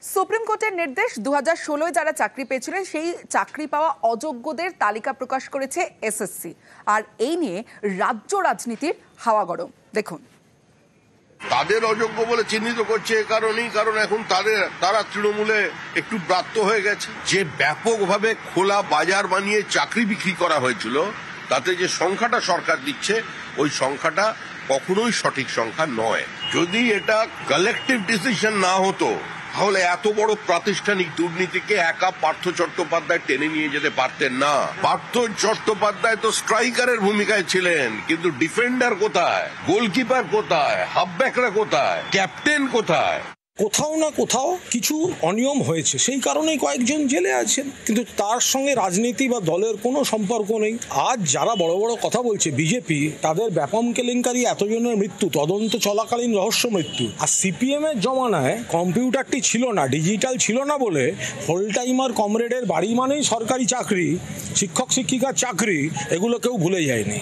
Supreme কোর্টের নির্দেশ 2016 যারা চাকরি পেয়েছিলেন সেই চাকরি পাওয়া অযোগ্যদের তালিকা প্রকাশ করেছে এসএসসি। আর এই নিয়ে রাজ্য রাজনীতির হাওয়া গরম। দেখুন, তাদের অযোগ্য বলে চিহ্নিত করছে কারণ এখন তারা তৃণমূলে একটু ব্রাত্য হয়ে গেছে। যে ব্যাপকভাবে খোলা বাজার বানিয়ে চাকরি বিক্রি করা হয়েছিল, তাতে যে সংখ্যাটা সরকার দিচ্ছে ওই সংখ্যাটা কখনোই সঠিক সংখ্যা নয়। যদি এটা কালেকটিভ ডিসিশন না হতো তাহলে এত বড় প্রাতিষ্ঠানিক দুর্নীতিকে একা পার্থ চট্টোপাধ্যায় টেনে নিয়ে যেতে পারতেন না। পার্থ চট্টোপাধ্যায় তো স্ট্রাইকারের ভূমিকায় ছিলেন, কিন্তু ডিফেন্ডার কোথায়, গোলকিপার কোথায়, হাফব্যাকরা কোথায়, ক্যাপ্টেন কোথায়? কোথাও না কোথাও কিছু অনিয়ম হয়েছে, সেই কারণেই কয়েকজন জেলে আছেন, কিন্তু তার সঙ্গে রাজনীতি বা দলের কোনো সম্পর্ক নেই। আজ যারা বড় বড় কথা বলছে বিজেপি, তাদের ব্যাপম কেলেঙ্কারি, এতজনের মৃত্যু, তদন্ত চলাকালীন রহস্য মৃত্যু। আর সিপিএম এর জমানায় কম্পিউটারটি ছিল না, ডিজিটাল ছিল না বলে ফুল টাইমার কমরেডের বাড়ি মানেই সরকারি চাকরি, শিক্ষক শিক্ষিকার চাকরি, এগুলো কেউ ভুলে যায়নি।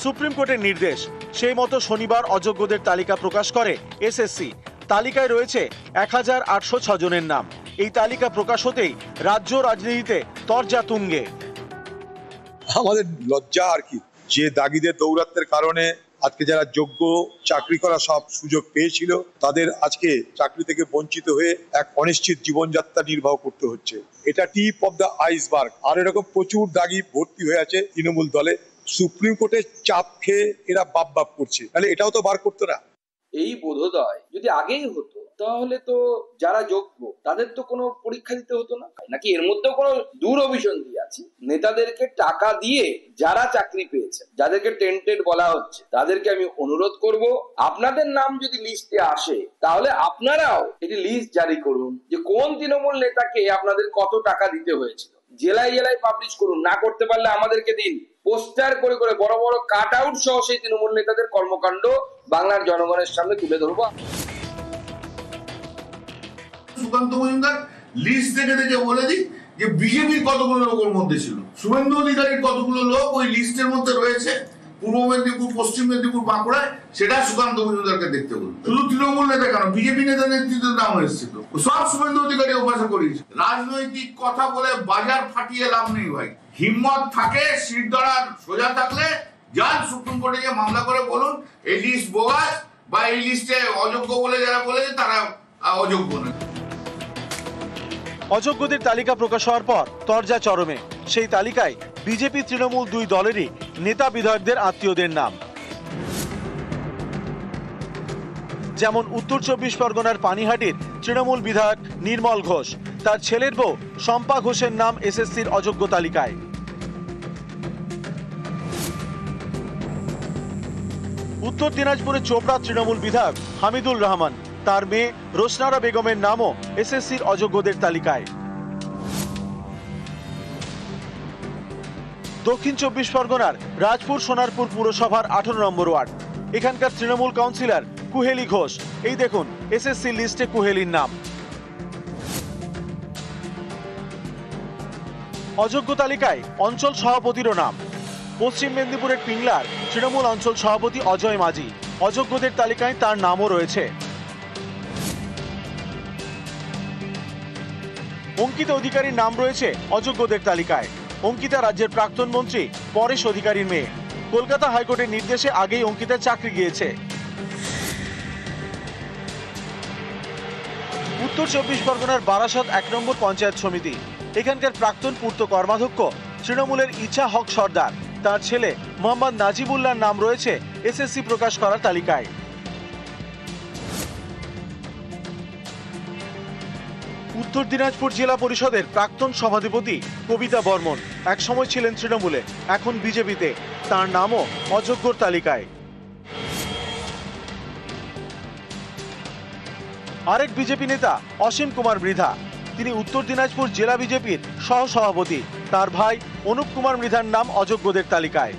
সুপ্রিম কোর্টের নির্দেশ, সেই মতো শনিবার অযোগ্যদের তালিকা প্রকাশ করে এসএসসি। তালিকায় রয়েছে 1086 জনের নাম। এই তালিকা প্রকাশ হতেই রাজ্য রাজনীতিতে তরজা তুঙ্গে। আমাদের লজ্জা আর কি, যে দাগিদের দৌরাত্মের কারণে আজকে যারা যোগ্য চাকরি করা সব সুযোগ পেয়েছিল, তাদের আজকে চাকরি থেকে বঞ্চিত হয়ে এক অনিশ্চিত জীবনযাত্রা নির্বাহ করতে হচ্ছে। এটা টিপ অফ দ্য আইসবার্গ। আর এরকম প্রচুর দাগি ভর্তি হয়ে আছে তৃণমূল দলে। সুপ্রিম কোর্টের চাপ খেয়ে এরা বাপ করছে, তাহলে এটাও তো বার করতো না। এই বোধোদয় যদি আগেই হতো তাহলে তো যারা যোগ্য তাদের তো কোনো পরীক্ষা দিতে হতো না। নাকি এর মধ্যে কোনো দূরভিসন্ধি আছে? নেতাদেরকে টাকা দিয়ে যারা চাকরি পেয়েছে, যাদেরকে টেন্টেড বলা হচ্ছে, তাদেরকে আমি অনুরোধ করব, আপনাদের নাম যদি লিস্টে আসে তাহলে আপনারাও এটি লিস্ট জারি করুন যে কোন তৃণমূল নেতাকে আপনাদের কত টাকা দিতে হয়েছিল। জেলায় জেলায় পাবলিশ করুন। না করতে পারলে আমাদেরকে দিন। পোস্টার করে করে বড় বড় কাট আউট সহ সেই তৃণমূল নেতাদের কর্মকাণ্ড বাংলার জনগণের সামনে তুলে ধরবো। সুকান্ত মজুমদার লিস্ট দেখে বলে দিই যে বিজেপির কতগুলো লোকের মধ্যে ছিল, শুভেন্দু অধিকারীর কতগুলো লোক ওই লিস্টের মধ্যে রয়েছে পূর্ব মেদিনীপুর, পশ্চিম মেদিনীপুর, বাঁকুড়ায়, সেটা সুকান্ত মজুমদারকে দেখতে বলুন। শুধু তৃণমূল নেতা কেন, বিজেপি নেতা নেতৃত্বের নাম এসেছিল, সব শুভেন্দু অধিকারী অভ্যাসা করিয়েছে। রাজনৈতিক কথা বলে বাজার ফাটিয়ে লাভ নেই ভাই। হিম্মত থাকে, শিরদাঁড়া সোজা থাকলে যান সুপ্রিম কোর্টে গিয়ে মামলা করে বলুন এই লিস্ট বোগাস, বা এই লিস্টে অযোগ্য বলে যারা বলেছে তারা অযোগ্য না। অযোগ্যদের তালিকা প্রকাশ হওয়ার পর তরজা চরমে। সেই তালিকায় বিজেপি তৃণমূল দুই দলেরই নেতা বিধায়কদের আত্মীয়দের নাম। যেমন উত্তর 24 পরগনার পানিহাটির তৃণমূল বিধায়ক নির্মল ঘোষ, তার ছেলের বউ শম্পা ঘোষের নাম এসএসসির অযোগ্য তালিকায়। উত্তর দিনাজপুরের চোপড়া তৃণমূল বিধায়ক হামিদুল রহমান, তার মেয়ে রোশনারা বেগমের নামও এসএসসির অযোগ্যদের তালিকায়। দক্ষিণ 24 পরগনার রাজপুর সোনারপুর পুরসভার 18 নম্বর ওয়ার্ড, এখানকার তৃণমূল কাউন্সিলর কুহেলি ঘোষ, এই দেখুন এসএসসি লিস্টে কুহেলির নাম। অযোগ্য তালিকায় অঞ্চল সভাপতিরও নাম। পশ্চিম মেদিনীপুরের পিংলার তৃণমূল অঞ্চল সভাপতি অজয় মাঝি, অযোগ্যদের তালিকায় তার নামও রয়েছে। অঙ্কিতা অধিকারীর নাম রয়েছে অযোগ্যদের তালিকায়। অঙ্কিতা রাজ্যের প্রাক্তন মন্ত্রী পরেশ অধিকারীর মেয়ে। কলকাতা হাইকোর্টের নির্দেশে আগেই অঙ্কিতার চাকরি গিয়েছে। উত্তর 24 পরগনার বারাসাত 1 নম্বর পঞ্চায়েত সমিতি, এখানকার প্রাক্তন পূর্ত কর্মাধ্যক্ষ তৃণমূলের ইচ্ছা হক সর্দার, তার ছেলে মোহাম্মদ নাজিবুল্লাহর নাম রয়েছে এসএসসি প্রকাশ করার তালিকায়। উত্তর দিনাজপুর জেলা পরিষদের প্রাক্তন সভাধিপতি কবিতা বর্মন একসময় ছিলেন তৃণমূলে, এখন বিজেপিতে, তার নামও অযোগ্যর তালিকায়। আরেক বিজেপি নেতা অসীম কুমার মৃধা, তিনি উত্তর দিনাজপুর জেলা বিজেপির সহ সভাপতি, তার ভাই অনুপ কুমার মৃধার নাম অযোগ্যদের তালিকায়।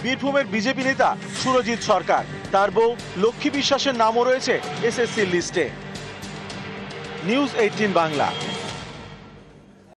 বীরভূমের বিজেপি নেতা সুরজিৎ সরকার, তার বউ লক্ষ্মী বিশ্বাসের নামও রয়েছে এসএসসির লিস্টে। নিউজ 18 বাংলা।